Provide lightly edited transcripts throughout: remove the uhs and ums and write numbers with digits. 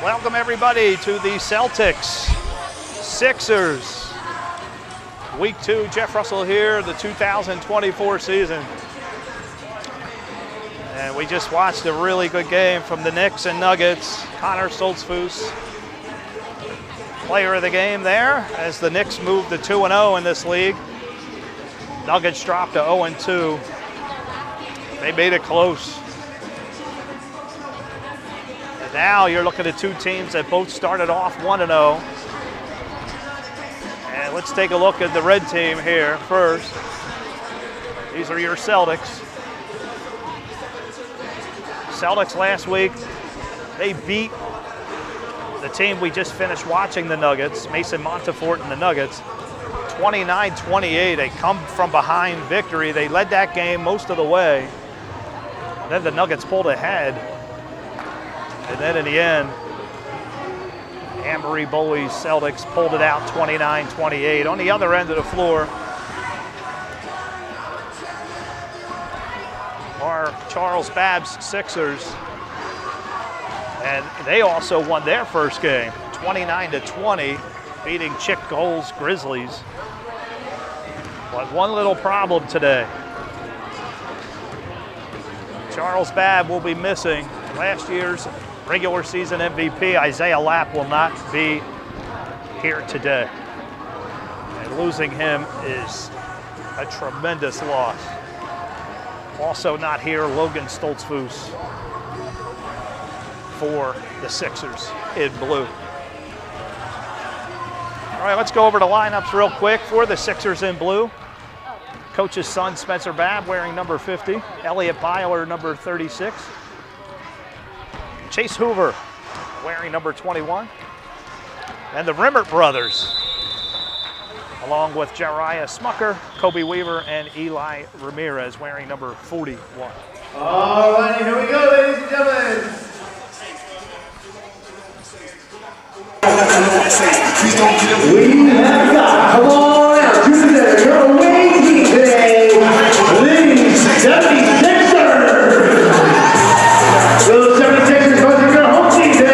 Welcome everybody to the Celtics Sixers. Week 2, Jeff Russell here, the 2024 season. And we just watched a really good game from the Knicks and Nuggets. Connor Stoltzfus, player of the game there, as the Knicks moved to 2-0 in this league. Nuggets dropped to 0-2. They made it close. And now you're looking at two teams that both started off 1-0. And let's take a look at the red team here first. These are your Celtics. Celtics last week, they beat the team we just finished watching, the Nuggets, Mason Montefort and the Nuggets, 29-28, a come-from-behind victory. They led that game most of the way. Then the Nuggets pulled ahead. And then in the end, Annmarie Bolli's Celtics pulled it out 29-28. On the other end of the floor are Charles Babb's Sixers. And they also won their first game, 29-20, beating Chick Gold's Grizzlies. But one little problem today. Charles Babb will be missing last year's regular season MVP. Isaiah Lapp will not be here today. And losing him is a tremendous loss. Also not here, Logan Stoltzfus for the Sixers in blue. All right, let's go over the lineups real quick for the Sixers in blue. Coach's son, Spencer Babb, wearing number 50. Elliot Beiler, number 36. Chase Hoover, wearing number 21. And the Rimert brothers, along with Jariah Smucker, Kobe Weaver, and Eli Ramirez, wearing number 41. All right, here we go, ladies and gentlemen. We have got, come on out, Tuesday, your away team today, the 76ers. Those 76ers versus your home team today.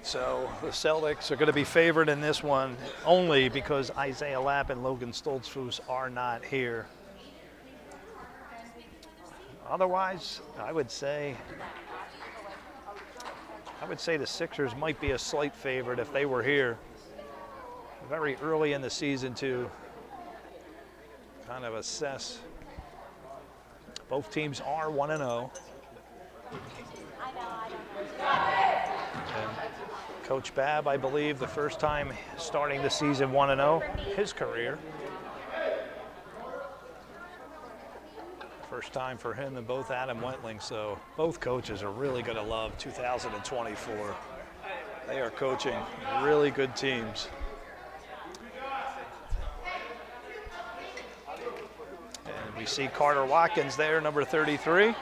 So the Celtics are going to be favored in this one only because Isaiah Lapp and Logan Stoltzfus are not here. Otherwise, I would say the Sixers might be a slight favorite if they were here very early in the season to kind of assess. Both teams are 1-0. Coach Babb, I believe, the first time starting the season 1-0, his career. First time for him and both Adam Wentling, so both coaches are really going to love 2024. They are coaching really good teams. And we see Carter Watkins there, number 33,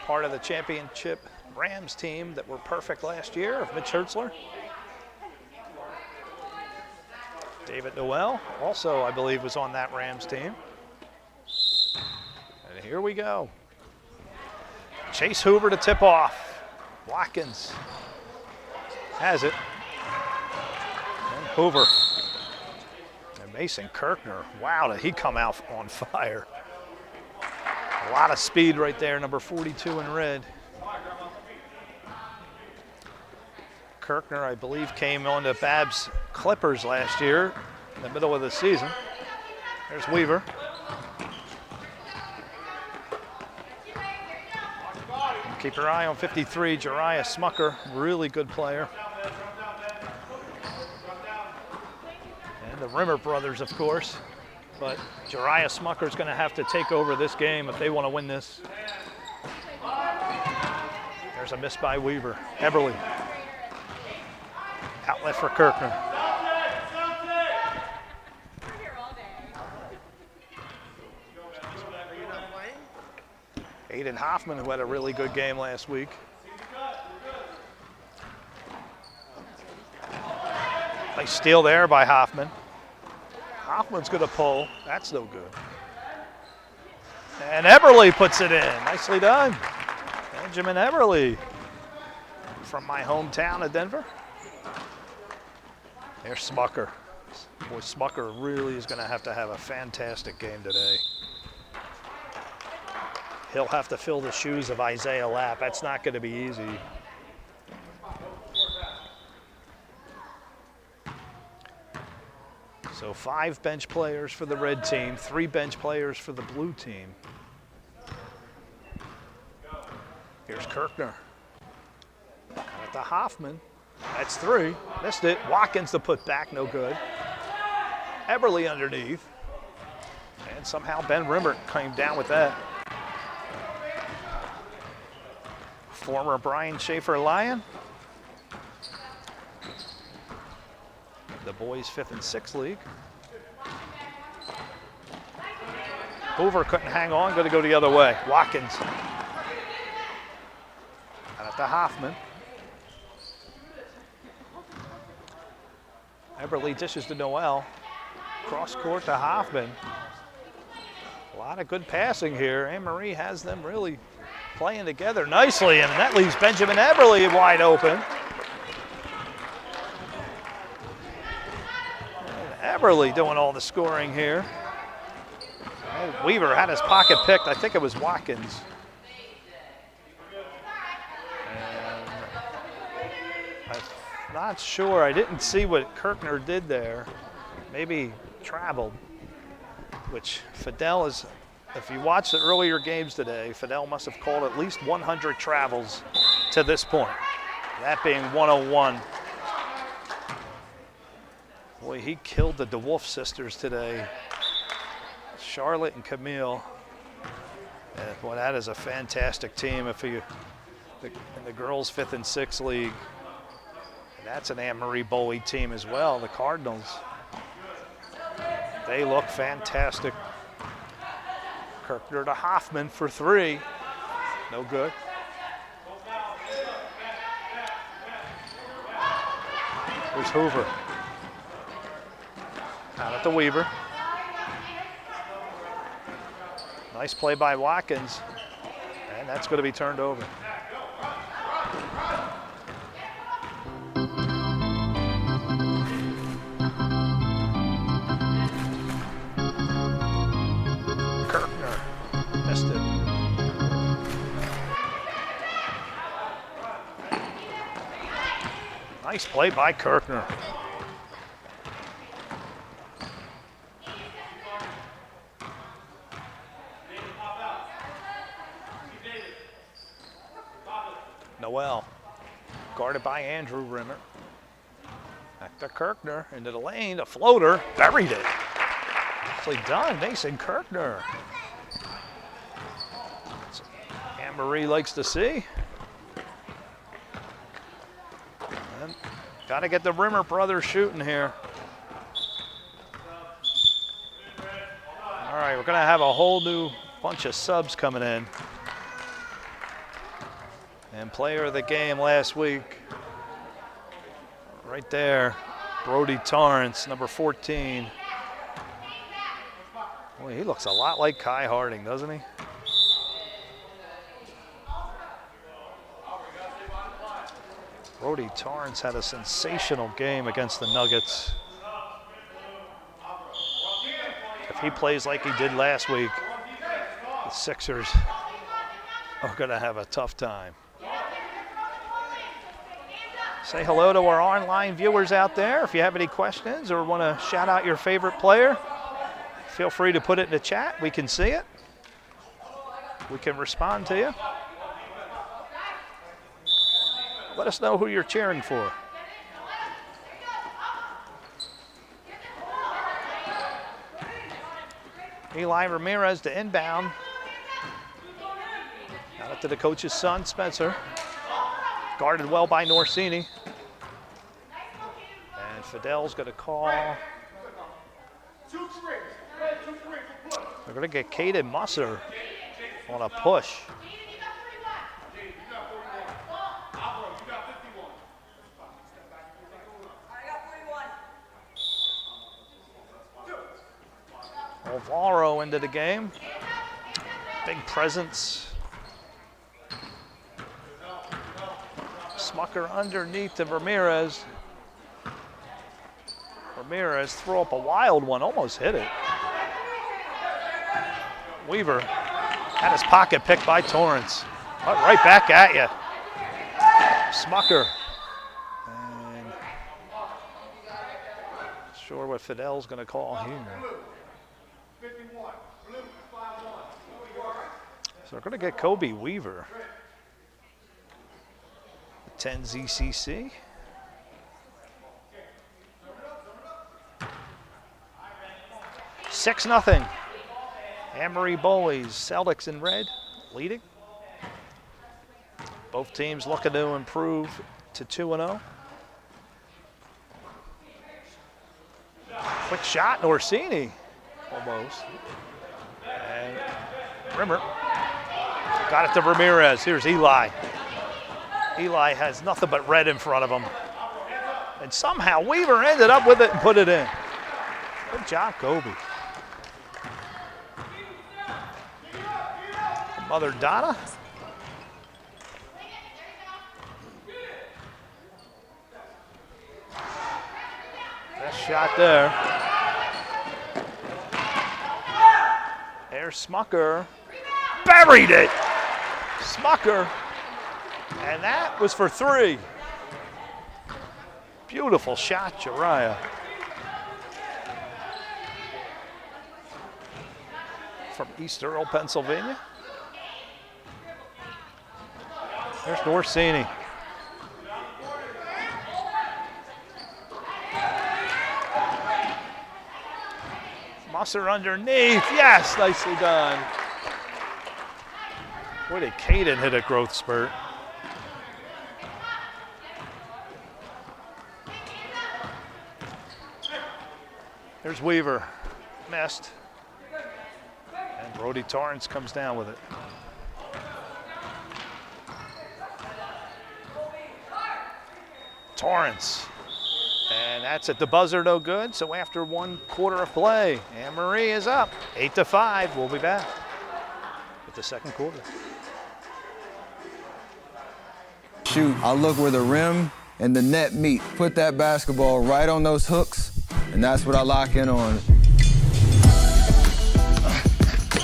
part of the championship Rams team that were perfect last year of Mitch Hertzler. David Noel also, I believe, was on that Rams team. And here we go. Chase Hoover to tip off. Watkins has it. And Hoover. And Mason Kirkner. Wow, did he come out on fire. A lot of speed right there, number 42 in red. Kirkner, I believe, came on to Babb's Clippers last year in the middle of the season. There's Weaver. Keep your eye on 53, Jariah Smucker, really good player. And the Rimert brothers, of course. But Jariah Smucker's going to have to take over this game if they want to win this. There's a miss by Weaver. Eberly. Outlet for Kirkner. Aidan Hoffmann, who had a really good game last week. Nice steal there by Hoffmann. Hoffman's going to pull. That's no good. And Eberly puts it in. Nicely done. Benjamin Eberly from my hometown of Denver. There's Smucker. Boy, Smucker really is going to have a fantastic game today. He'll have to fill the shoes of Isaiah Lapp. That's not going to be easy. So 5 bench players for the red team, 3 bench players for the blue team. Here's Kirkner. At the Hoffmann. That's 3. Missed it. Watkins to put back, no good. Eberly underneath. And somehow Ben Rimert came down with that. Former Brian Schaefer Lion. The boys' 5th and 6th league. Hoover couldn't hang on, going to go the other way. Watkins. And at the Hoffmann. Eberly dishes to Noel. Cross court to Hoffmann. A lot of good passing here. Annmarie has them really playing together nicely, and that leaves Benjamin Eberly wide open. And Eberly doing all the scoring here. Weaver had his pocket picked. I think it was Watkins. And I'm not sure. I didn't see what Kirkner did there. Maybe traveled, which Fidel is. If you watched the earlier games today, Fidel must have called at least 100 travels to this point. That being 101. Boy, he killed the DeWolf sisters today. Charlotte and Camille. And boy, that is a fantastic team. If you in the girls' 5th and 6th league, that's an Annmarie Bolli team as well. The Cardinals. They look fantastic. Kirkner to Hoffmann for 3. No good. Here's Hoover. Out at the Weaver. Nice play by Watkins. And that's going to be turned over. Missed it. Nice play by Kirkner. Noel, guarded by Andrew Rimert. Back to Kirkner, into the lane, a floater, buried it. Nicely done, Mason Kirkner. Annmarie likes to see. Got to get the Rimmer brothers shooting here. All right, we're going to have a whole new bunch of subs coming in. And player of the game last week, right there, Brody Torrance, number 14. Boy, he looks a lot like Kai Harding, doesn't he? Brody Torrance had a sensational game against the Nuggets. If he plays like he did last week, the Sixers are going to have a tough time. Say hello to our online viewers out there. If you have any questions or want to shout out your favorite player, feel free to put it in the chat. We can see it. We can respond to you. Let us know who you're cheering for. Eli Ramirez to inbound. Out to the coach's son, Spencer. Guarded well by Norcini. And Fidel's going to call. They're going to get Caden Musser on a push. Alvaro into the game. Big presence. Smucker underneath to Ramirez. Ramirez threw up a wild one, almost hit it. Weaver had his pocket picked by Torrance. Right back at you. Smucker. And not sure what Fidel's going to call here. So we're going to get Kobe Weaver. 10 ZCC. Six nothing. Annmarie Bolli's Celtics in red, leading. Both teams looking to improve to 2-0. Quick shot, Norcini, almost. And Rimert got it to Ramirez. Here's Eli. Eli has nothing but red in front of him. And somehow Weaver ended up with it and put it in. Good job, Kobe. Mother Donna. Best shot there. There's Smucker. Buried it. Smucker. And that was for three. Beautiful shot, Jariah. From East Earl, Pennsylvania. There's Norcini. Musser underneath. Yes, nicely done. Boy, did Caden hit a growth spurt. There's Weaver. Missed. And Brody Torrance comes down with it. Torrance. And that's at the buzzer, no good. So after 1 quarter of play, Annmarie is up. 8-5. We'll be back with the second quarter. Shoot, I look where the rim and the net meet. Put that basketball right on those hooks, and that's what I lock in on.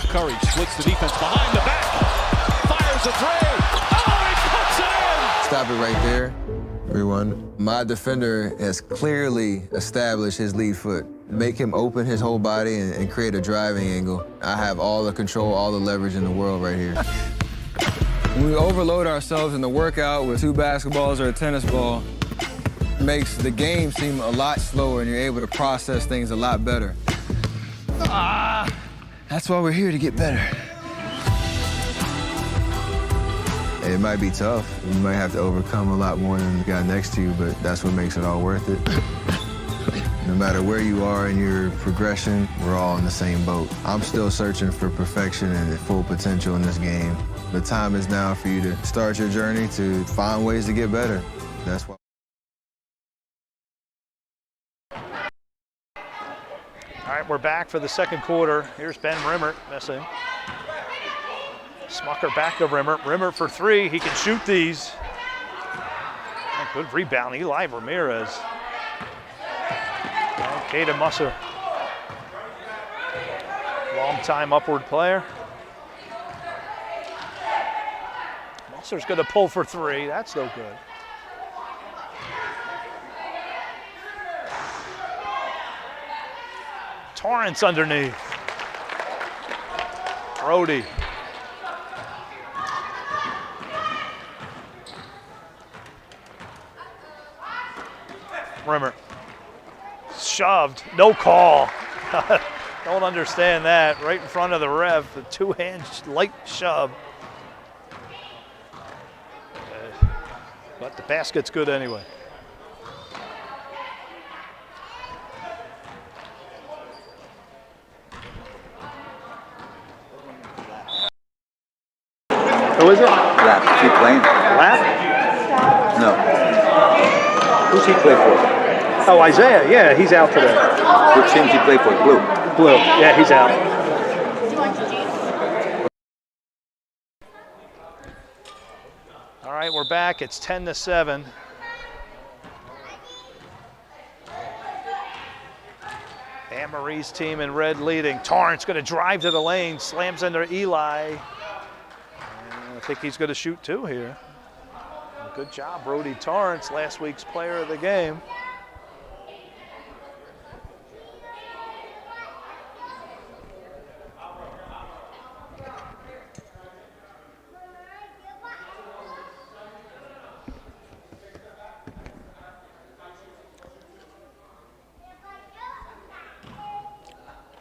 Curry splits the defense behind the back. Fires a three. Oh, he puts it in! Stop it right there. Everyone. My defender has clearly established his lead foot. Make him open his whole body and create a driving angle. I have all the control, all the leverage in the world right here. When we overload ourselves in the workout with 2 basketballs or a tennis ball, it makes the game seem a lot slower and you're able to process things a lot better. That's why we're here, to get better. It might be tough. You might have to overcome a lot more than the guy next to you, but that's what makes it all worth it. No matter where you are in your progression, we're all in the same boat. I'm still searching for perfection and full potential in this game. The time is now for you to start your journey to find ways to get better. That's why. All right, we're back for the second quarter. Here's Ben Rimert missing. Smucker back to Rimert. Rimert for 3. He can shoot these. And good rebound, Eli Ramirez. And Caden Musser. Long-time upward player. Musser's going to pull for 3. That's no good. Torrance underneath. Brody. Rimert. Shoved. No call. Don't understand that. Right in front of the ref. The 2-hand light shove. But the basket's good anyway. Who is it? Lapp. Is he playing? Lapp? No. Who's he play for? Oh, Isaiah. Yeah, he's out today. Which team does he play for? Blue. Blue. Yeah, he's out. All right, we're back. It's 10-7. Annmarie's team in red leading. Torrance going to drive to the lane, slams into Eli. And I think he's going to shoot two here. Good job, Brody Torrance, last week's player of the game.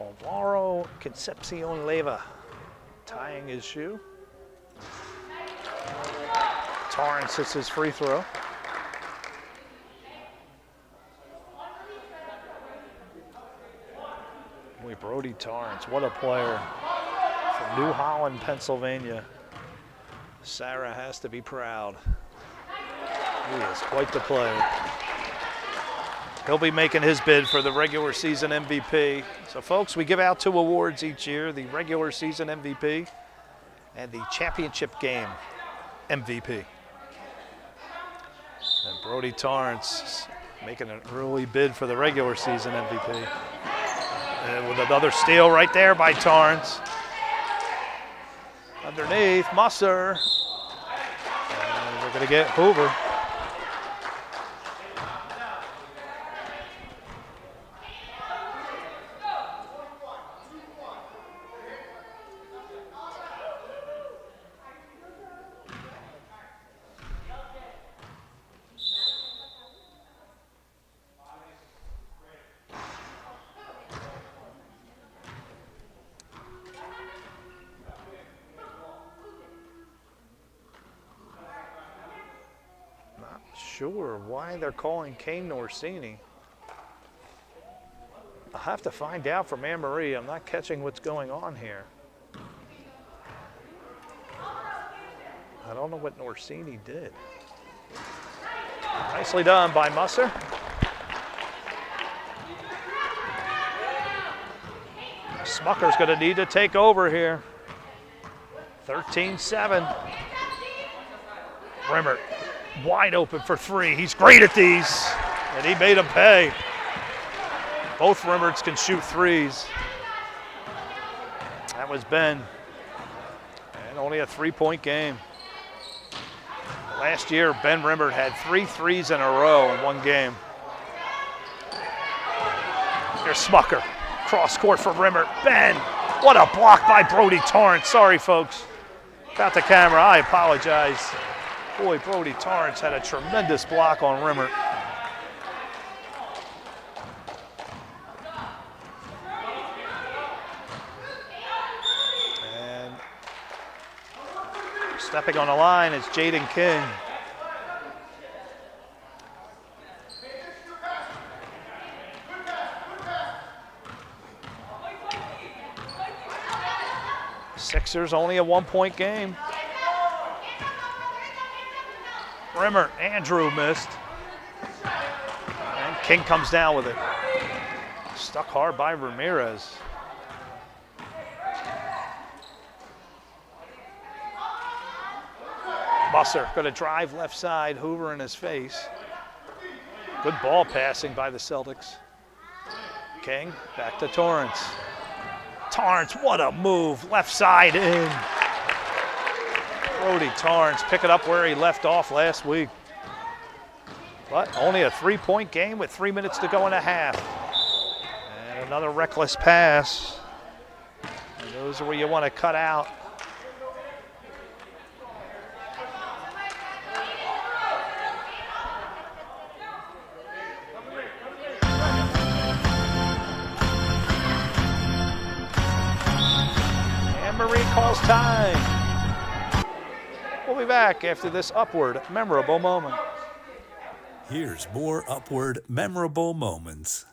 Alvaro, Concepcion, Leyva tying his shoe. Torrance hits his free throw. Boy, Brody Torrance, what a player. From New Holland, Pennsylvania. Sarah has to be proud. He is quite the player. He'll be making his bid for the regular season MVP. So folks, we give out 2 awards each year, the regular season MVP and the championship game MVP. And Brody Torrance making an early bid for the regular season MVP. And with another steal right there by Torrance. Underneath, Musser. And we're gonna get Hoover. Sure why they're calling Kane Norcini. I'll have to find out from Annmarie. I'm not catching what's going on here. I don't know what Norcini did. Nicely done by Musser. Smucker's going to need to take over here. 13-7. Rimert. Wide open for 3. He's great at these, and he made them pay. Both Rimerts can shoot 3s. That was Ben, and only a 3-point game. Last year, Ben Rimert had 3 threes in a row in one game. Here's Smucker, cross court for Rimert. Ben, what a block by Brody Torrance. Sorry, folks, about the camera, I apologize. Boy, Brody Torrance had a tremendous block on Rimert. And stepping on the line is Jaden King. Sixers only a 1-point game. Rimert, Andrew missed. And King comes down with it. Stuck hard by Ramirez. Musser gonna drive left side, Hoover in his face. Good ball passing by the Celtics. King, back to Torrance. Torrance, what a move, left side in. Brody Torrance picking up where he left off last week. But only a 3-point game with 3 minutes to go in a half. And another reckless pass. And those are where you want to cut out. Annmarie calls time. We'll be back after this upward, memorable moment. Here's more Upward memorable moments.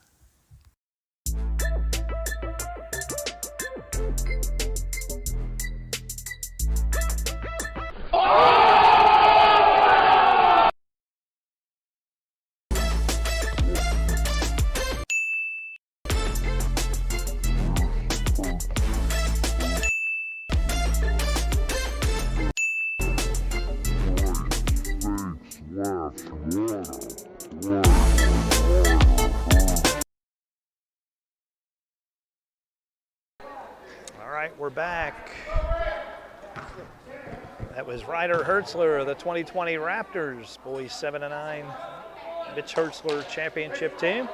All right, we're back. That was Ryder Hertzler of the 2020 Raptors, boys 7-9, Mitch Hertzler championship team.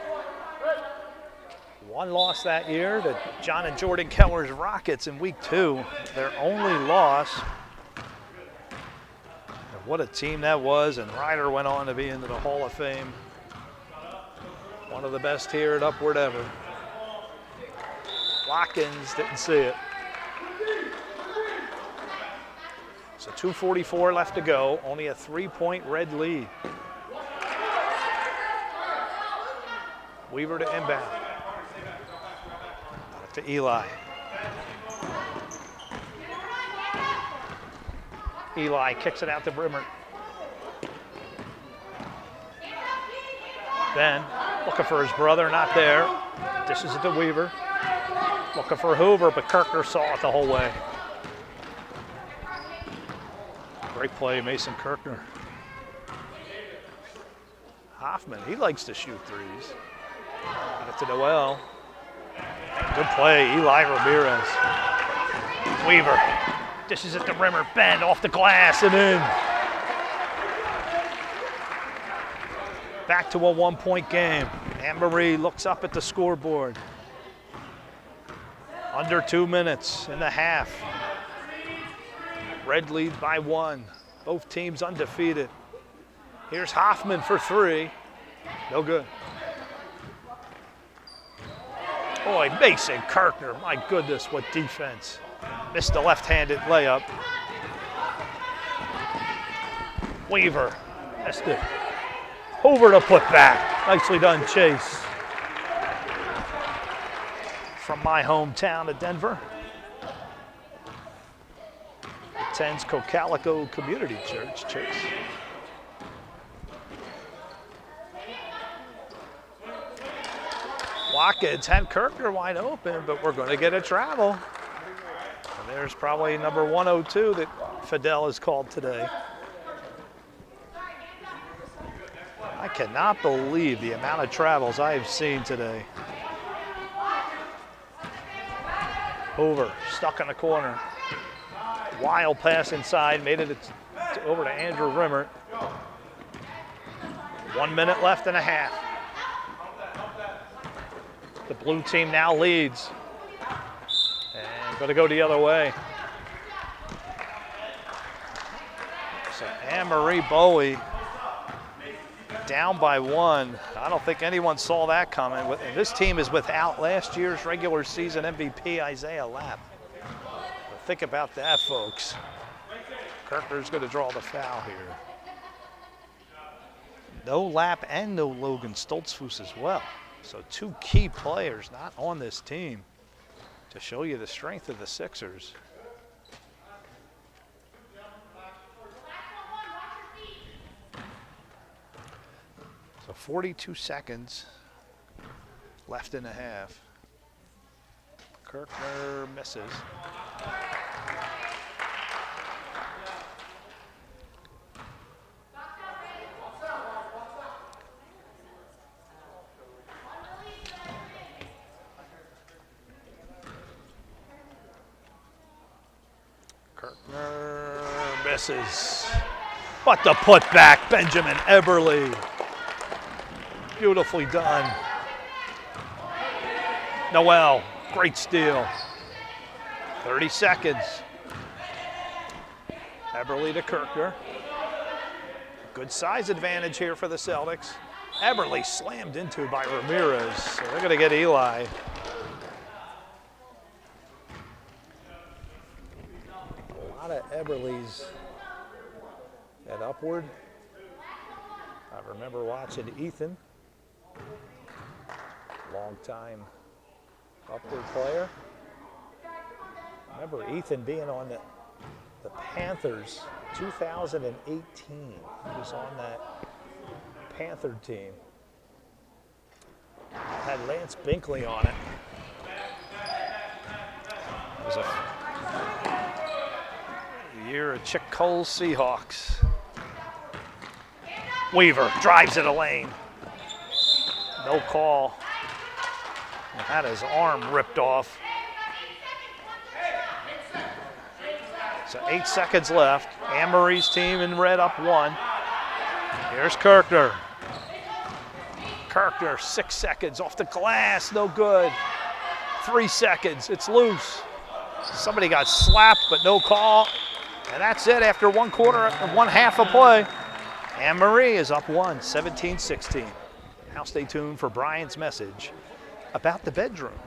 One loss that year to John and Jordan Keller's Rockets in week 2, their only loss. And what a team that was, and Ryder went on to be into the Hall of Fame. One of the best here at Upward ever. Watkins didn't see it. So 2:44 left to go, only a 3-point Red lead. Weaver to inbound. Back to Eli. Eli kicks it out to Rimert. Ben looking for his brother, not there. Dishes it to Weaver. Looking for Hoover, but Kirkner saw it the whole way. Great play, Mason Kirkner. Hoffmann, he likes to shoot threes. Got it to Noel. Good play, Eli Ramirez. Weaver dishes it to Rimmer, bend off the glass and in. Back to a 1-point game. Annmarie looks up at the scoreboard. Under 2 minutes in the half. Red lead by 1. Both teams undefeated. Here's Hoffmann for 3. No good. Boy, Mason Kirkner, my goodness, what defense. Missed the left-handed layup. Weaver, missed it. Hoover to put back. Nicely done, Chase. From my hometown of Denver. Attends Cocalico Community Church, Chase. Watkins had Kirkner wide open, but we're going to get a travel. And there's probably number 102 that Fidel has called today. I cannot believe the amount of travels I have seen today. Hoover stuck in the corner. Wild pass inside, made it over to Andrew Rimert. 1 minute left and a half. The blue team now leads. And going to go the other way. So Annmarie Bolli down by 1. I don't think anyone saw that coming. And this team is without last year's regular season MVP, Isaiah Lapp. But think about that, folks. Kirkner's going to draw the foul here. No Lapp and no Logan Stoltzfus as well. So 2 key players not on this team to show you the strength of the Sixers. So 42 seconds left in the half. Kirkner misses. Kirkner misses. But the putback, Benjamin Eberly. Beautifully done. Noel, great steal. 30 seconds. Eberly to Kirkner. Good size advantage here for the Celtics. Eberly slammed into by Ramirez, so they're going to get Eli. A lot of Eberlys at Upward. I remember watching Ethan, long-time upward player. I remember Ethan being on the Panthers 2018. He was on that Panther team. Had Lance Binkley on it. It was a year of Chick Cole's Seahawks. Weaver drives it a lane. No call. Had his arm ripped off. So 8 seconds left. Annmarie's team in red up 1. Here's Kirkner. Kirkner, 6 seconds off the glass, no good. 3 seconds, it's loose. Somebody got slapped, but no call. And that's it after 1 quarter, 1 half of play. Annmarie is up 1, 17-16. Now stay tuned for Brian's message about the bedroom.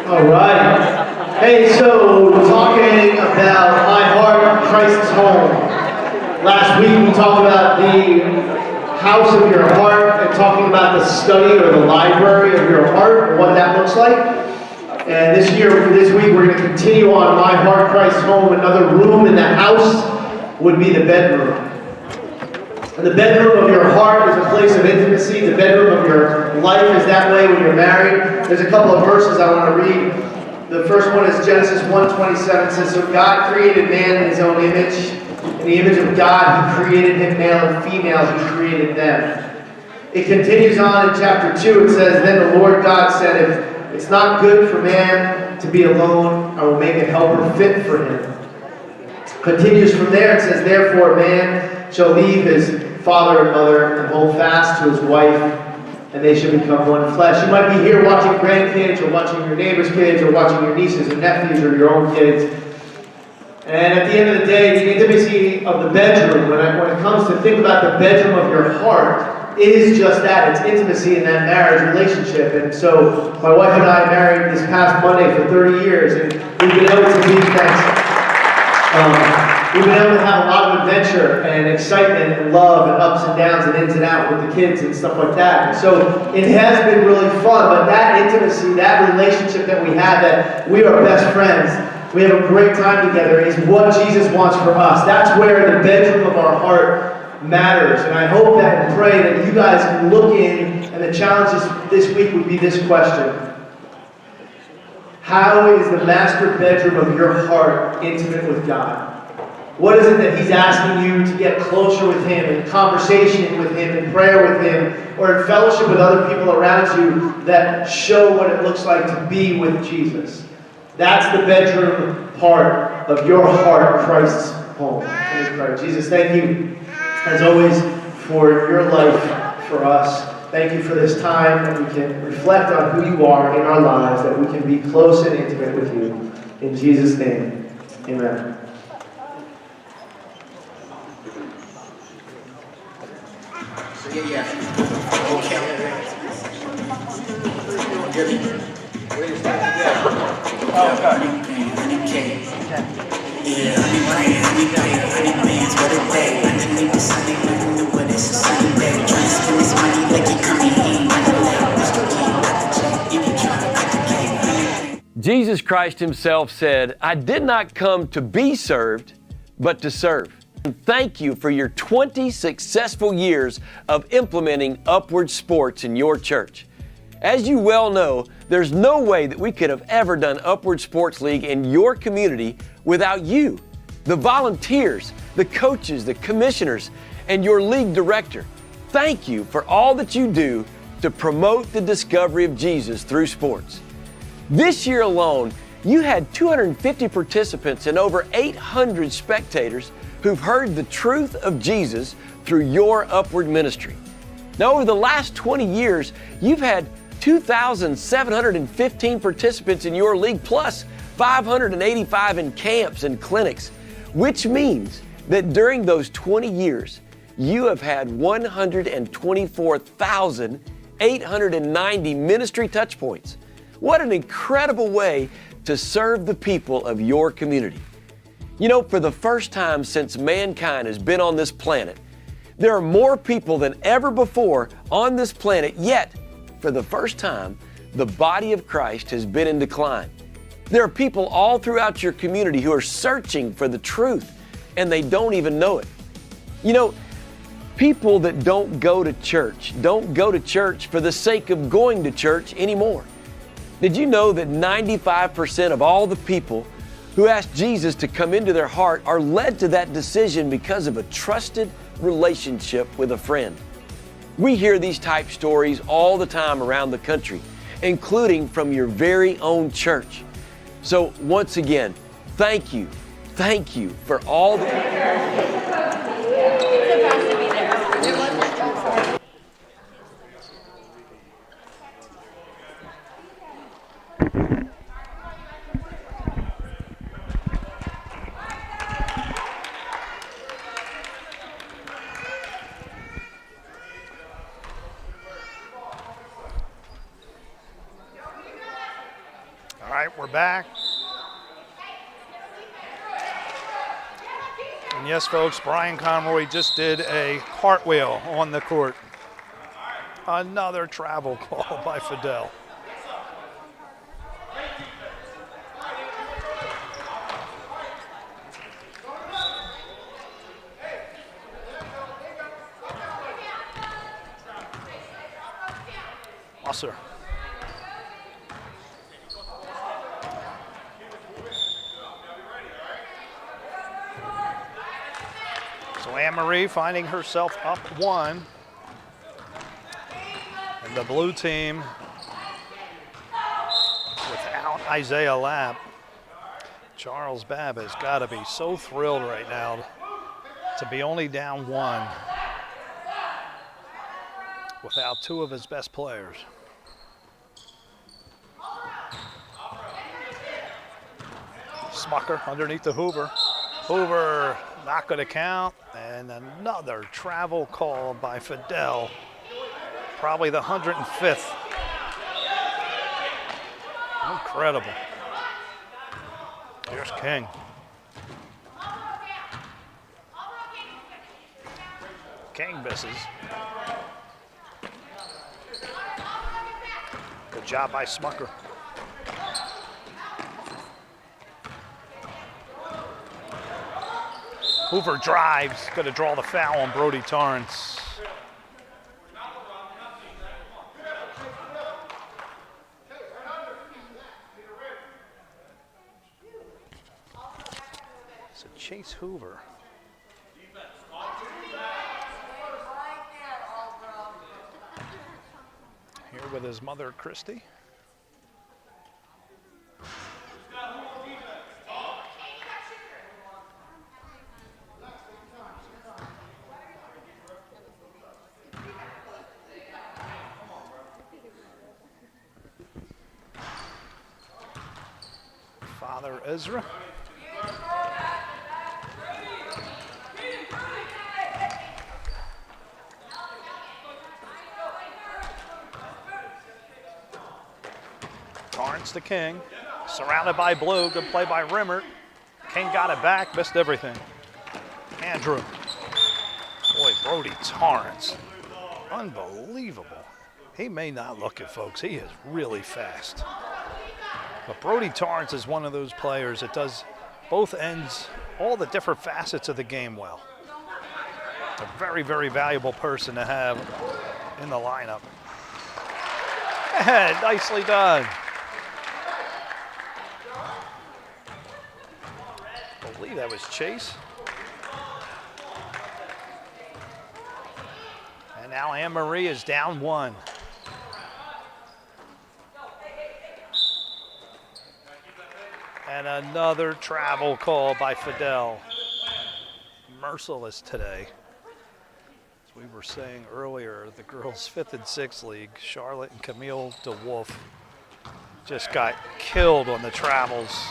All right. Hey, so we're talking about My Heart, Christ's Home. Last week we talked about the house of your heart and talking about the study or the library of your heart and what that looks like. And this week we're going to continue on My Heart, Christ's Home. Another room in the house would be the bedroom. And the bedroom of your heart is a place of intimacy. The bedroom of your life is that way when you're married. There's a couple of verses I want to read. The first one is Genesis 1:27. It says, "So God created man in his own image. In the image of God, he created him, male and female, he created them." It continues on in chapter 2. It says, "Then the Lord God said, if it's not good for man to be alone, I will make a helper fit for him." Continues from there. It says, "Therefore a man shall leave his father and mother and hold fast to his wife, and they shall become one flesh." You might be here watching grandkids or watching your neighbor's kids or watching your nieces or nephews or your own kids. And at the end of the day, the intimacy of the bedroom, when it comes to think about the bedroom of your heart, is just that. It's intimacy in that marriage relationship. And so my wife and I married this past Monday for 30 years, and we've been able to be we've been able to have a lot of adventure and excitement and love and ups and downs and ins and outs with the kids and stuff like that. And so it has been really fun, but that intimacy, that relationship that we have, that we are best friends, we have a great time together, is what Jesus wants for us. That's where the bedroom of our heart matters. And I hope that and pray that you guys can look in, and the challenge this week would be this question. How is the master bedroom of your heart intimate with God? What is it that he's asking you to get closer with him, in conversation with him, in prayer with him, or in fellowship with other people around you that show what it looks like to be with Jesus? That's the bedroom part of your heart, Christ's home. Let me pray. Jesus, thank you, as always, for your life for us. Thank you for this time that we can reflect on who you are in our lives, that we can be close and intimate with you. In Jesus' name, amen. Yeah. Okay. Jesus Christ himself said, "I did not come to be served, but to serve." Thank you for your 20 successful years of implementing Upward Sports in your church. As you well know, there's no way that we could have ever done Upward Sports League in your community without you, the volunteers, the coaches, the commissioners, and your league director. Thank you for all that you do to promote the discovery of Jesus through sports. This year alone, you had 250 participants and over 800 spectators who've heard the truth of Jesus through your Upward ministry. Now, over the last 20 years, you've had 2,715 participants in your league, plus 585 in camps and clinics, which means that during those 20 years, you have had 124,890 ministry touch points. What an incredible way to serve the people of your community. You know, for the first time since mankind has been on this planet, there are more people than ever before on this planet, yet, for the first time, the body of Christ has been in decline. There are people all throughout your community who are searching for the truth, and they don't even know it. You know, people that don't go to church for the sake of going to church anymore. Did you know that 95% of all the people who ask Jesus to come into their heart are led to that decision because of a trusted relationship with a friend? We hear these type stories all the time around the country, including from your very own church. So once again, thank you for all the... All right, we're back. And yes, folks, Brian Conroy just did a cartwheel on the court. Another travel call by Fidel. Musser. So Annmarie finding herself up 1. And the blue team without Isaiah Lapp. Charles Babb has got to be so thrilled right now to be only down 1 without 2 of his best players. Smucker underneath the Hoover. Hoover not going to count, and another travel call by Fidel. Probably the 105th. Incredible. Here's King. King misses. Good job by Smucker. Hoover drives, going to draw the foul on Brody Torrance. So Chase Hoover. Here with his mother, Christy. Father Ezra. Torrance to King. Surrounded by blue. Good play by Rimert. King got it back. Missed everything. Andrew. Boy, Brody Torrance. Unbelievable. He may not look it, folks. He is really fast. But Brody Torrance is one of those players that does both ends, all the different facets of the game well. A very, very valuable person to have in the lineup. And nicely done. I believe that was Chase. And now Annmarie is down 1. And another travel call by Fidel. Merciless today. As we were saying earlier, the girls' 5th and 6th league, Charlotte and Camille DeWolf just got killed on the travels.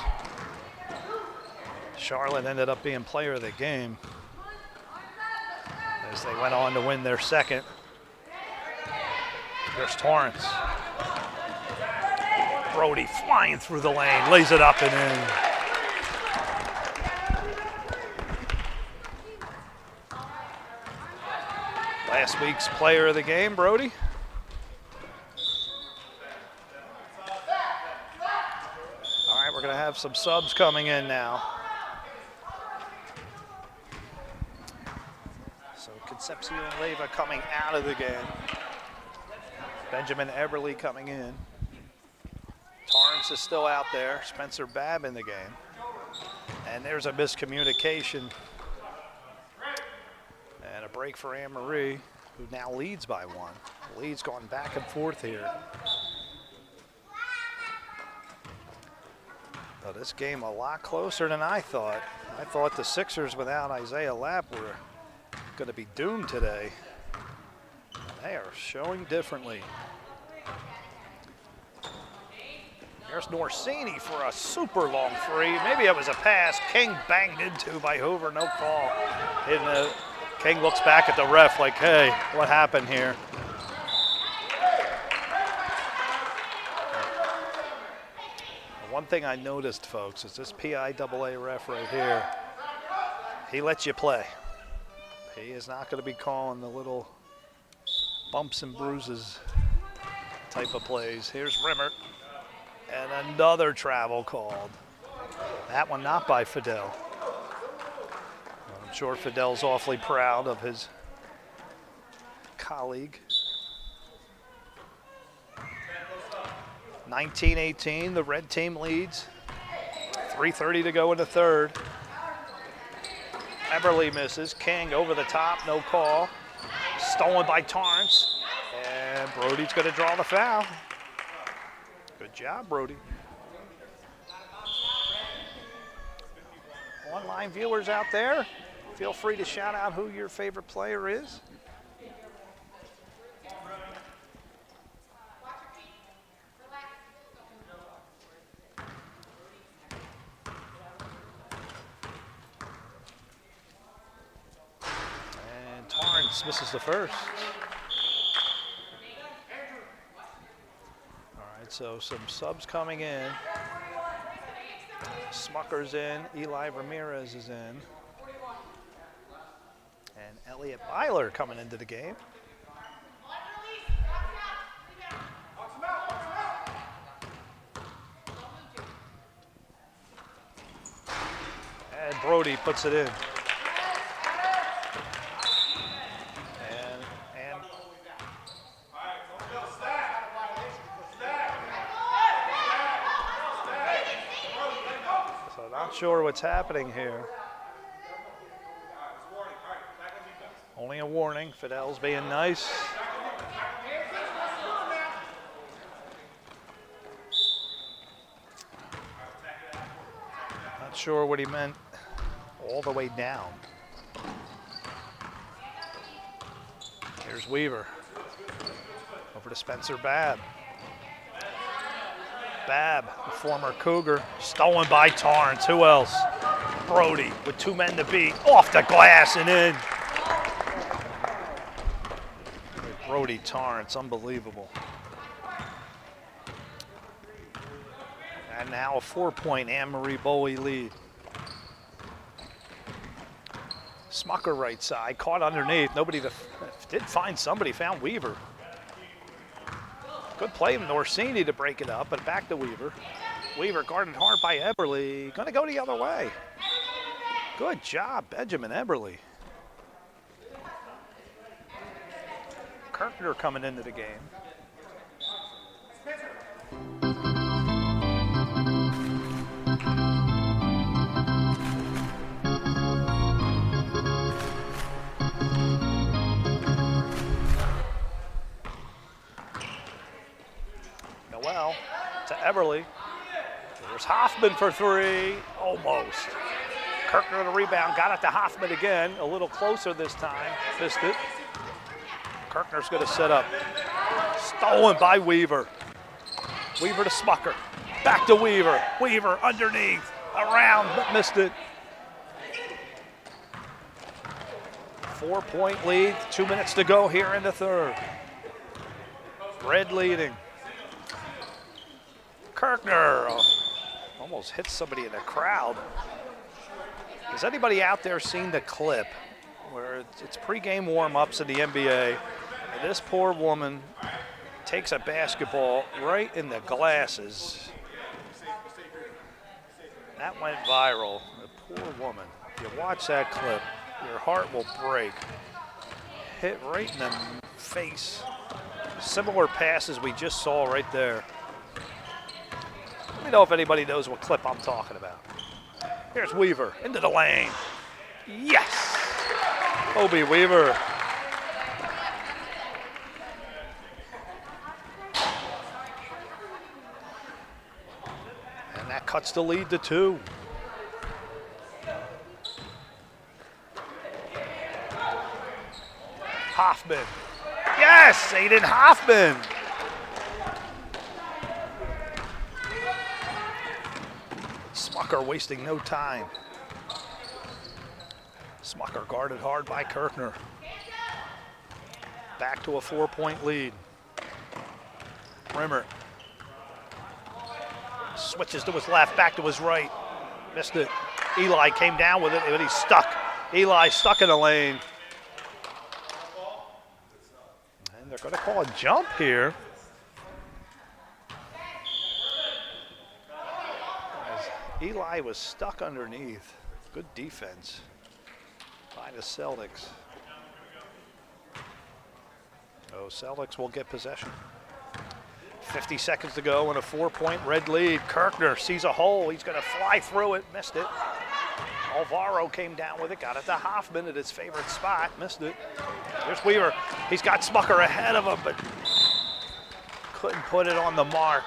Charlotte ended up being player of the game as they went on to win their 2nd. There's Torrance. Brody flying through the lane, lays it up and in. Last week's player of the game, Brody. All right, we're going to have some subs coming in now. So Concepcion and Leyva coming out of the game. Benjamin Eberly coming in. Torrance is still out there. Spencer Babb in the game. And there's a miscommunication. And a break for Annmarie, who now leads by 1. The lead's going back and forth here. Well, this game a lot closer than I thought. I thought the Sixers without Isaiah Lapp were going to be doomed today. They are showing differently. There's Norcini for a super long free. Maybe it was a pass. King banged into by Hoover, no call. King looks back at the ref like, hey, what happened here? One thing I noticed, folks, is this PIAA ref right here. He lets you play. He is not going to be calling the little bumps and bruises type of plays. Here's Rimert. And another travel called. That one not by Fidel. I'm sure Fidel's awfully proud of his colleague. 19-18, the red team leads. 3:30 to go in the third. Eberly misses. King over the top, no call. Stolen by Torrance. And Brody's going to draw the foul. Good job, Brody. Online viewers out there, feel free to shout out who your favorite player is. And Torrance misses the first. So some subs coming in. Smucker's in, Eli Ramirez is in. And Elliot Beiler coming into the game. And Brody puts it in. Sure what's happening here. Only a warning. Fidel's being nice. Not sure what he meant all the way down. Here's Weaver. Over to Spencer Babb. Babb, the former Cougar, stolen by Torrance. Who else? Brody with 2 men to beat. Off the glass and in. Brody, Torrance, unbelievable. And now a 4-point Annmarie Bolli lead. Smucker right side, caught underneath. Nobody did find somebody, found Weaver. Good play from Norcini to break it up, but back to Weaver. Weaver guarded hard by Eberly. Going to go the other way. Good job, Benjamin Eberly. Kirkner coming into the game. Noel to Eberly. There's Hoffmann for 3, almost. Kirkner the rebound, got it to Hoffmann again, a little closer this time, missed it. Kirkner's gonna set up. Stolen by Weaver. Weaver to Smucker, back to Weaver. Weaver underneath, around, but missed it. 4-point lead, 2 minutes to go here in the third. Red leading. Kirkner almost hits somebody in the crowd. Has anybody out there seen the clip where it's pregame warm-ups in the NBA. And this poor woman takes a basketball right in the glasses. That went viral. The poor woman. If you watch that clip, your heart will break. Hit right in the face. Similar passes we just saw right there. Let me know if anybody knows what clip I'm talking about. Here's Weaver into the lane. Yes! Kobe Weaver. And that cuts the lead to 2. Hoffmann. Yes, Aidan Hoffmann. Smucker wasting no time. Smucker guarded hard by Kirkner. Back to a 4-point lead. Rimert switches to his left, back to his right. Missed it. Eli came down with it, but he's stuck. Eli stuck in the lane. And they're going to call a jump here. As Eli was stuck underneath. Good defense by the Celtics. So Celtics will get possession. 50 seconds to go and a 4-point red lead. Kirkner sees a hole. He's going to fly through it. Missed it. Alvaro came down with it. Got it to Hoffmann at his favorite spot. Missed it. Here's Weaver. He's got Smucker ahead of him, but couldn't put it on the mark.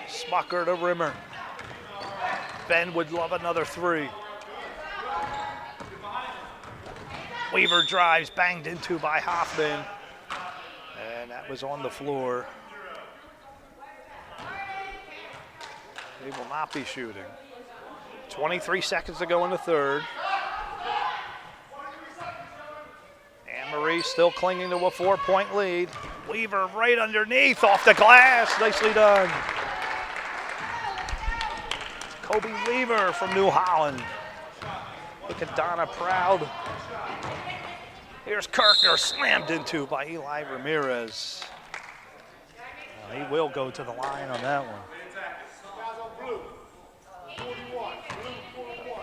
Smucker to Rimert. Ben would love another 3. Weaver drives, banged into by Hoffmann. And that was on the floor. They will not be shooting. 23 seconds to go in the third. Annmarie still clinging to a 4-point lead. Weaver right underneath, off the glass. Nicely done. Kobe Weaver from New Holland. Look at Donna proud. Here's Kirkner, slammed into by Eli Ramirez. He will go to the line on that one.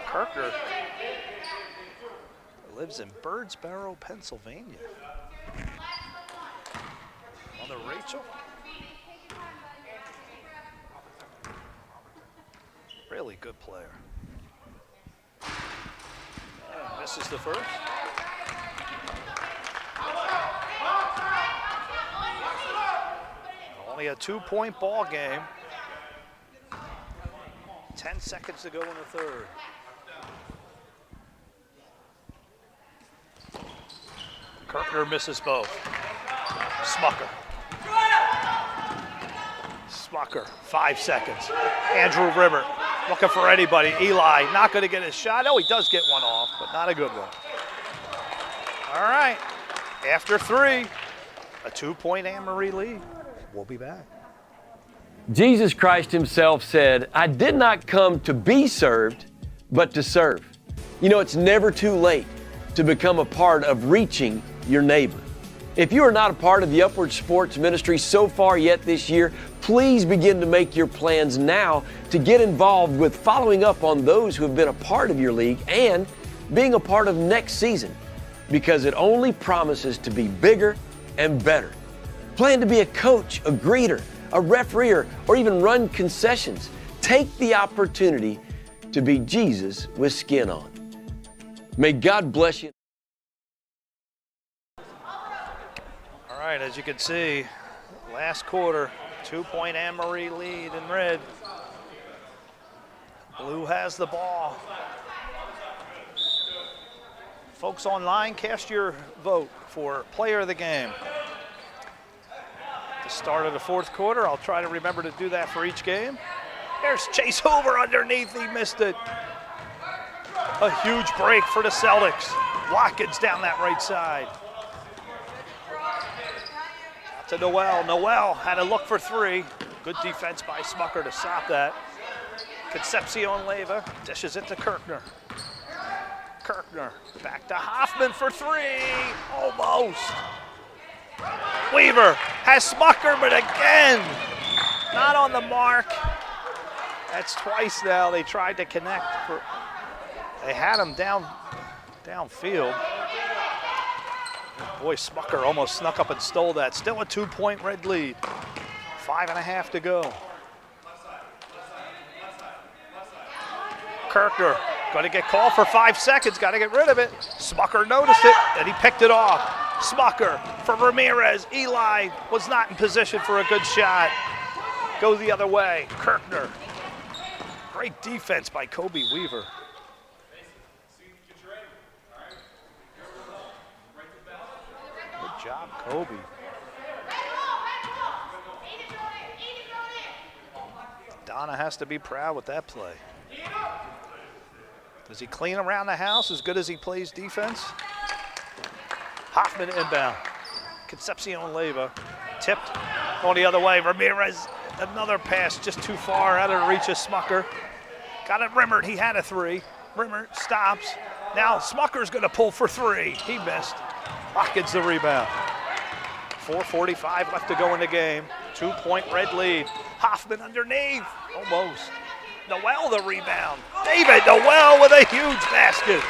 Kirkner lives in Birdsboro, Pennsylvania. Mother Rachel. Really good player. And misses the first. Only a 2-point ball game. 10 seconds to go in the third. Kirkner misses both. Smucker. Smucker, 5 seconds. Andrew Rimert looking for anybody. Eli not going to get his shot. Oh, he does get one off, but not a good one. All right, after 3, a 2-point Annmarie lead. We'll be back. Jesus Christ himself said, I did not come to be served, but to serve. You know, it's never too late to become a part of reaching your neighbor. If you are not a part of the Upward Sports Ministry so far yet this year, please begin to make your plans now to get involved with following up on those who have been a part of your league and being a part of next season, because it only promises to be bigger and better. Plan to be a coach, a greeter, a referee, or even run concessions. Take the opportunity to be Jesus with skin on. May God bless you. All right, as you can see, last quarter, 2-point Annmarie lead in red. Blue has the ball. Folks online, cast your vote for player of the game. At the start of the fourth quarter, I'll try to remember to do that for each game. There's Chase Hoover underneath. He missed it. A huge break for the Celtics. Watkins down that right side. Out to Noel. Noel had a look for three. Good defense by Smucker to stop that. Concepcion Leyva dishes it to Kirkner. Kirkner back to Hoffmann for three. Almost. Weaver has Smucker, but again, not on the mark. That's twice now they tried to connect. They had him downfield. Boy, Smucker almost snuck up and stole that. Still a 2-point Red lead. 5.5 to go. Kirkner going to get called for 5 seconds. Got to get rid of it. Smucker noticed it, and he picked it off. Smucker for Ramirez. Eli was not in position for a good shot. Go the other way. Kirkner. Great defense by Kobe Weaver. Good job, Kobe. Donna has to be proud with that play. Does he clean around the house as good as he plays defense? Hoffmann inbound. Concepcion Leyva tipped going the other way. Ramirez, another pass just too far out of the reach of Smucker. Got it, Rimert, he had a three. Rimert stops. Now Smucker's gonna pull for three. He missed. Watkins the rebound. 4:45 left to go in the game. 2-point Red lead. Hoffmann underneath, almost. Noel the rebound. David Noel with a huge basket.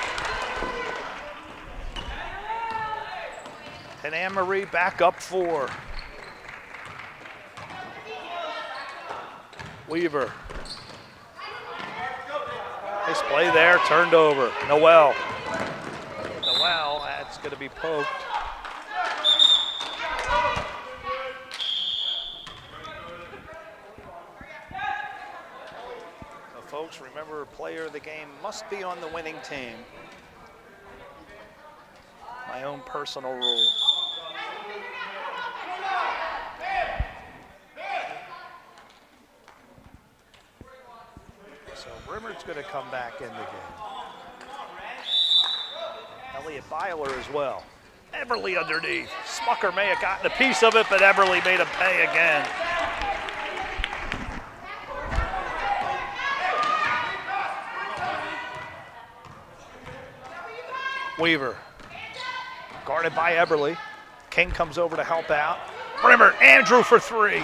And Annmarie back up 4. Weaver. Nice play there, turned over. Noel. Noel, that's going to be poked. So folks, remember, player of the game must be on the winning team. My own personal rule. So Rimert's going to come back in the game. Elliot Beiler as well. Eberly underneath. Smucker may have gotten a piece of it, but Eberly made him pay again. Weaver. Guarded by Eberly. King comes over to help out. Rimert, Andrew for three.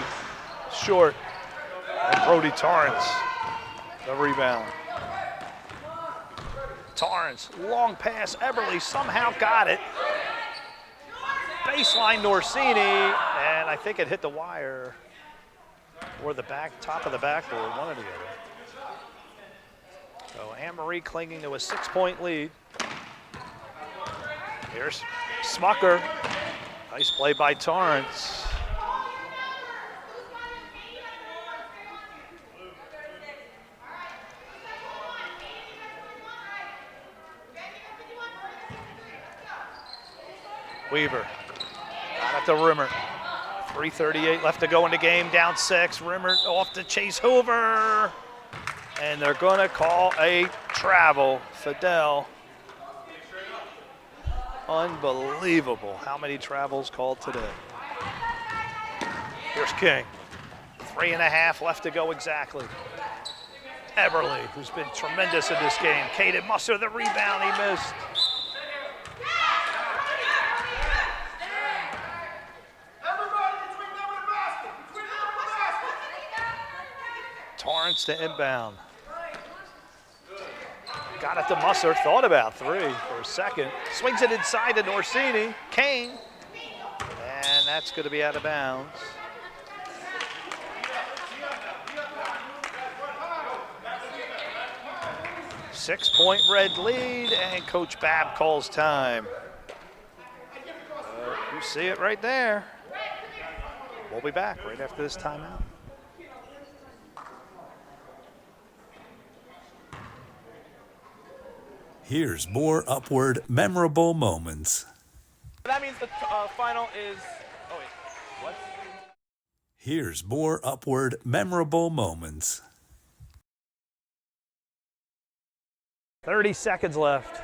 Short. And Brody Torrance. The rebound. Torrance, long pass. Eberly somehow got it. Baseline Norcini, and I think it hit the wire or the top of the backboard, one or the other. So Annmarie clinging to a 6-point lead. Here's Smucker. Nice play by Torrance. Weaver. Got it to Rimert. 3:38 left to go in the game, down 6. Rimert off to Chase Hoover. And they're going to call a travel. Fidel. Unbelievable how many travels called today. Here's King. 3.5 left to go exactly. Eberly, who's been tremendous in this game. Caden Musser the rebound, he missed. Torrance to inbound. Got it to Musser, thought about 3 for a second. Swings it inside to Norcini. Kane. And that's going to be out of bounds. Six-point Red lead, and Coach Babb calls time. You see it right there. We'll be back right after this timeout. Here's more upward memorable moments. That means the final is, oh wait, what? Here's more upward memorable moments. 30 seconds left.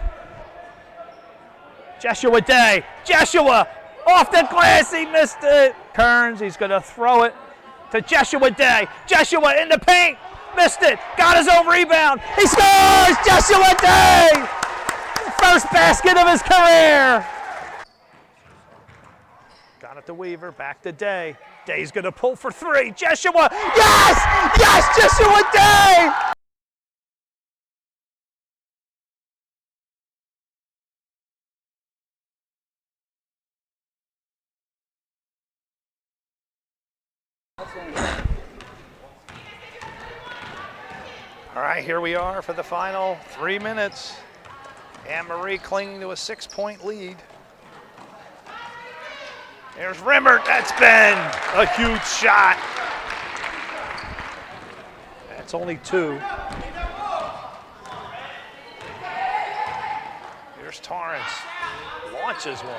Joshua Day. Joshua off the glass. He missed it. Turns. He's going to throw it to Joshua Day. Joshua in the paint. Missed it. Got his own rebound. He scores. Joshua Day. First basket of his career. Got it to Weaver. Back to Day. Day's going to pull for three. Joshua. Yes! Yes! Joshua Day! All right, here we are for the final 3 minutes. Annmarie clinging to a 6-point lead. There's Rimert. That's been a huge shot. That's only two. Here's Torrance. Launches one.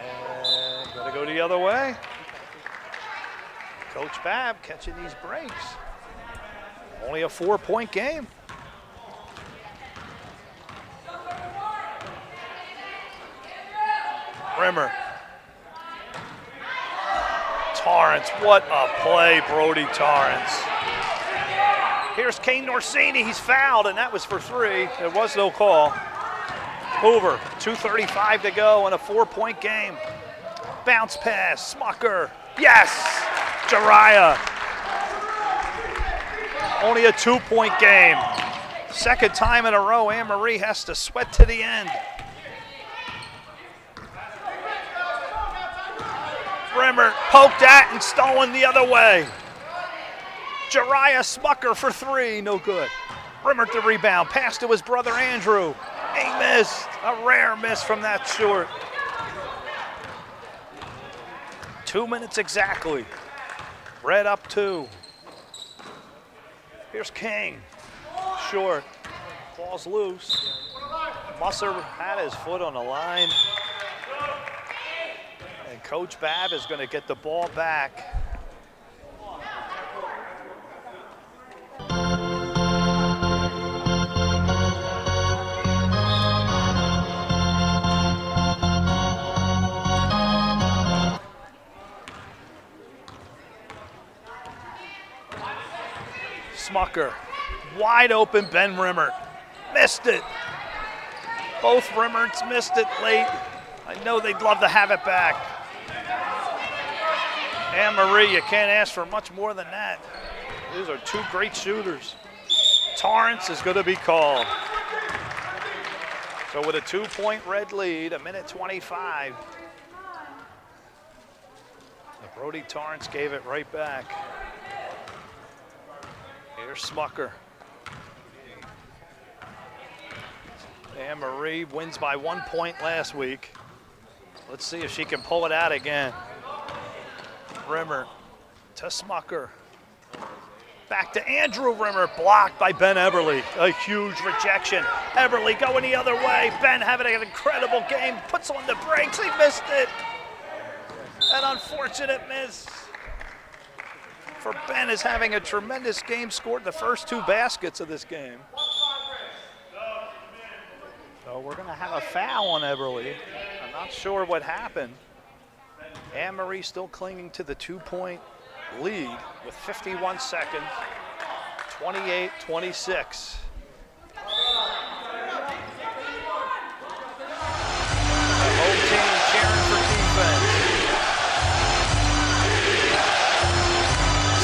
And gonna go the other way. Coach Babb catching these breaks. Only a 4-point game. Rimert. Torrance, what a play, Brody Torrance. Here's Kane Norcini, he's fouled, and that was for three. There was no call. Hoover, 2:35 to go in a 4-point game. Bounce pass, Smucker, yes! Jariah. Only a 2-point game. Second time in a row, Annmarie has to sweat to the end. Rimert poked at and stolen the other way. Jariah Smucker for three, no good. Rimert the rebound, pass to his brother Andrew. He missed, a rare miss from that short. 2 minutes exactly. Red up 2. Here's King, short, ball's loose. Musser had his foot on the line. And Coach Babb is going to get the ball back. Smucker, wide open Ben Rimert, missed it. Both Rimerts missed it late. I know they'd love to have it back. Annmarie, you can't ask for much more than that. These are two great shooters. Torrance is going to be called. So with a 2-point red lead, a minute 25. Brody Torrance gave it right back. Here's Smucker. Annmarie wins by 1 point last week. Let's see if she can pull it out again. Rimert to Smucker. Back to Andrew Rimert, blocked by Ben Eberly. A huge rejection. Eberly going the other way. Ben having an incredible game, puts on the brakes, he missed it. An unfortunate miss. For Ben is having a tremendous game, scored the first 2 baskets of this game. So we're gonna have a foul on Eberly. I'm not sure what happened. Annmarie still clinging to the 2-point lead with 51 seconds, 28-26. The whole team cheering for defense.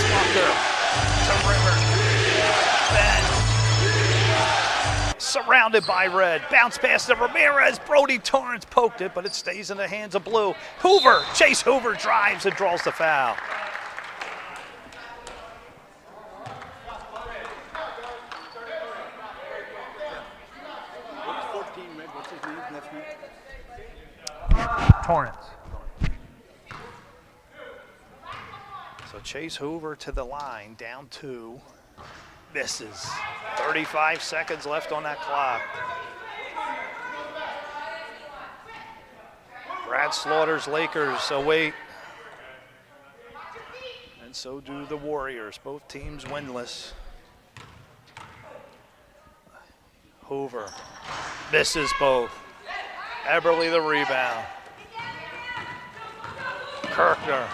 Smucker to Rimert. Ben surrounded by red. Bounce pass to Ramirez. Brody Torrance poked it, but it stays in the hands of blue. Hoover, Chase Hoover drives and draws the foul. Torrance. So Chase Hoover to the line, down 2. Misses. 35 seconds left on that clock. Brad Slaughter's Lakers await. And so do the Warriors. Both teams winless. Hoover misses both. Eberly the rebound. Kirkner,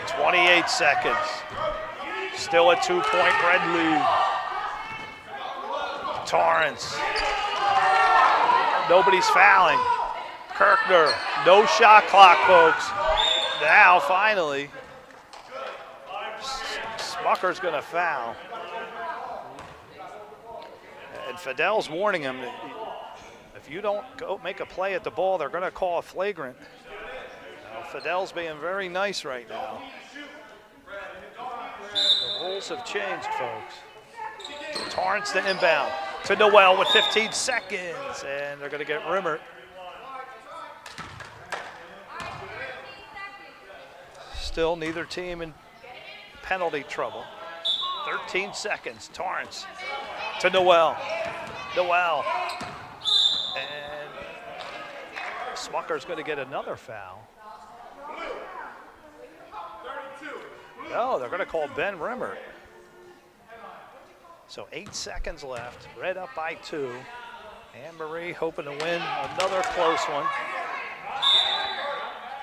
28 seconds. Still a 2-point red lead. Torrance. Nobody's fouling. Kirkner, no shot clock, folks. Now, finally, Smucker's going to foul. And Fidel's warning him that if you don't go make a play at the ball, they're going to call a flagrant. Now, Fidel's being very nice right now. The rules have changed, folks. Torrance to inbound to Noel with 15 seconds, and they're going to get Rimert. Still neither team in penalty trouble. 13 seconds, Torrance to Noel. Noel. And Smucker's going to get another foul. No, they're going to call Ben Rimert. So 8 seconds left, Red up by 2. Annmarie hoping to win another close one.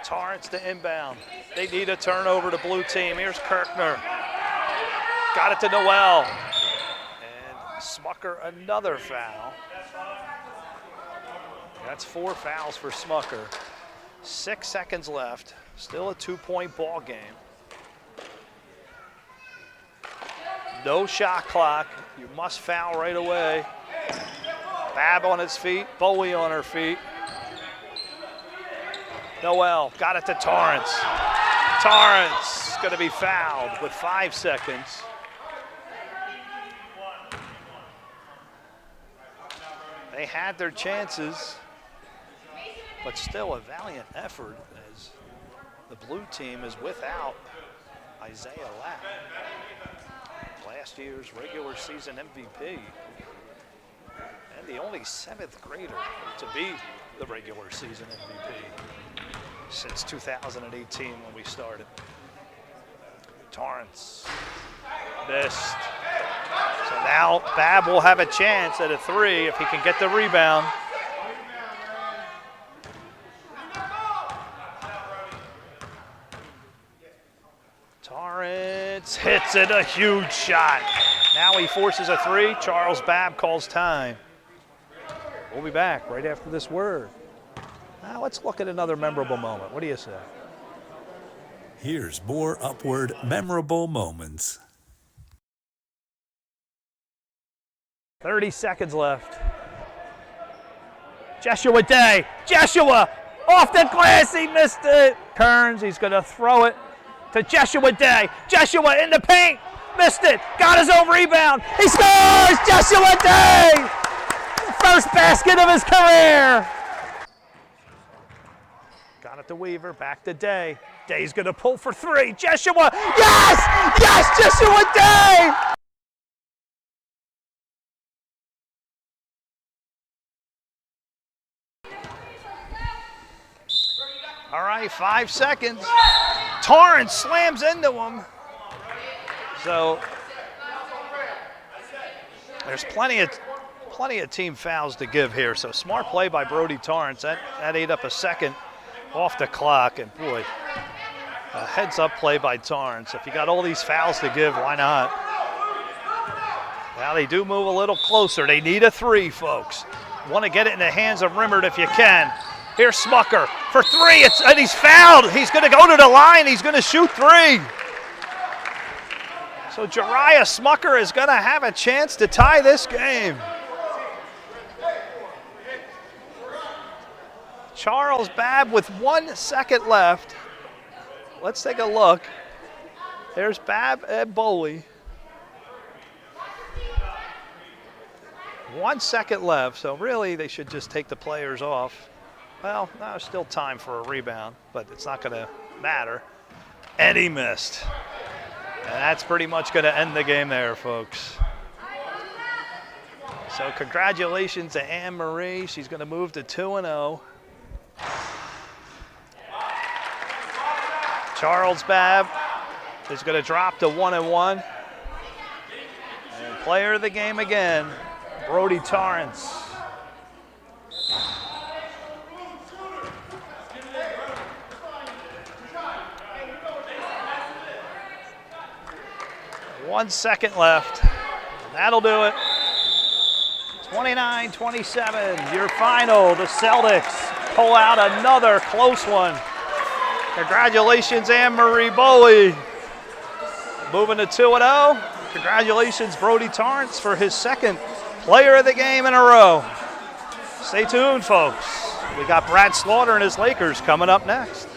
Torrance to inbound. They need a turnover to blue team. Here's Kirkner. Got it to Noel. And Smucker another foul. That's 4 fouls for Smucker. 6 seconds left. Still a 2-point ball game. No shot clock. You must foul right away. Babb on his feet. Bolli on her feet. Noel got it to Torrance. Torrance going to be fouled with 5 seconds. They had their chances, but still a valiant effort as the blue team is without Isaiah Lapp, last year's regular season MVP, and the only 7th grader to be the regular season MVP since 2018 when we started. Torrance missed. So now Babb will have a chance at a 3 if he can get the rebound. Torrance hits it, a huge shot. Now he forces a 3. Charles Babb calls time. We'll be back right after this word. Now let's look at another memorable moment. What do you say? Here's more Upward memorable moments. 30 seconds left. Joshua Day. Joshua off the glass. He missed it. Kearns, he's going to throw it to Joshua Day. Joshua in the paint. Missed it. Got his own rebound. He scores! Joshua Day! First basket of his career. Got it to Weaver. Back to Day. Day's going to pull for 3. Joshua. Yes! Yes! Joshua Day! All right, 5 seconds. Torrance slams into him. So there's plenty of team fouls to give here. So smart play by Brody Torrance. That ate up a second off the clock. And boy, a heads-up play by Torrance. If you got all these fouls to give, why not? Now they do move a little closer. They need a 3, folks. Want to get it in the hands of Rimert if you can. Here's Smucker for 3, and he's fouled. He's going to go to the line. He's going to shoot 3. So Jariah Smucker is going to have a chance to tie this game. Charles Babb with 1 second left. Let's take a look. There's Babb and Bolli. 1 second left, so really they should just take the players off. Well, there's still time for a rebound, but it's not going to matter. And he missed. And that's pretty much going to end the game there, folks. So congratulations to Annmarie. She's going to move to 2-0. Charles Babb is going to drop to 1-1. And player of the game again, Brody Torrance. One second left. That'll do it. 29-27, your final. The Celtics pull out another close one. Congratulations, Annmarie Bolli. Moving to 2-0. Congratulations, Brody Torrance, for his second player of the game in a row. Stay tuned, folks. We got Brad Slaughter and his Lakers coming up next.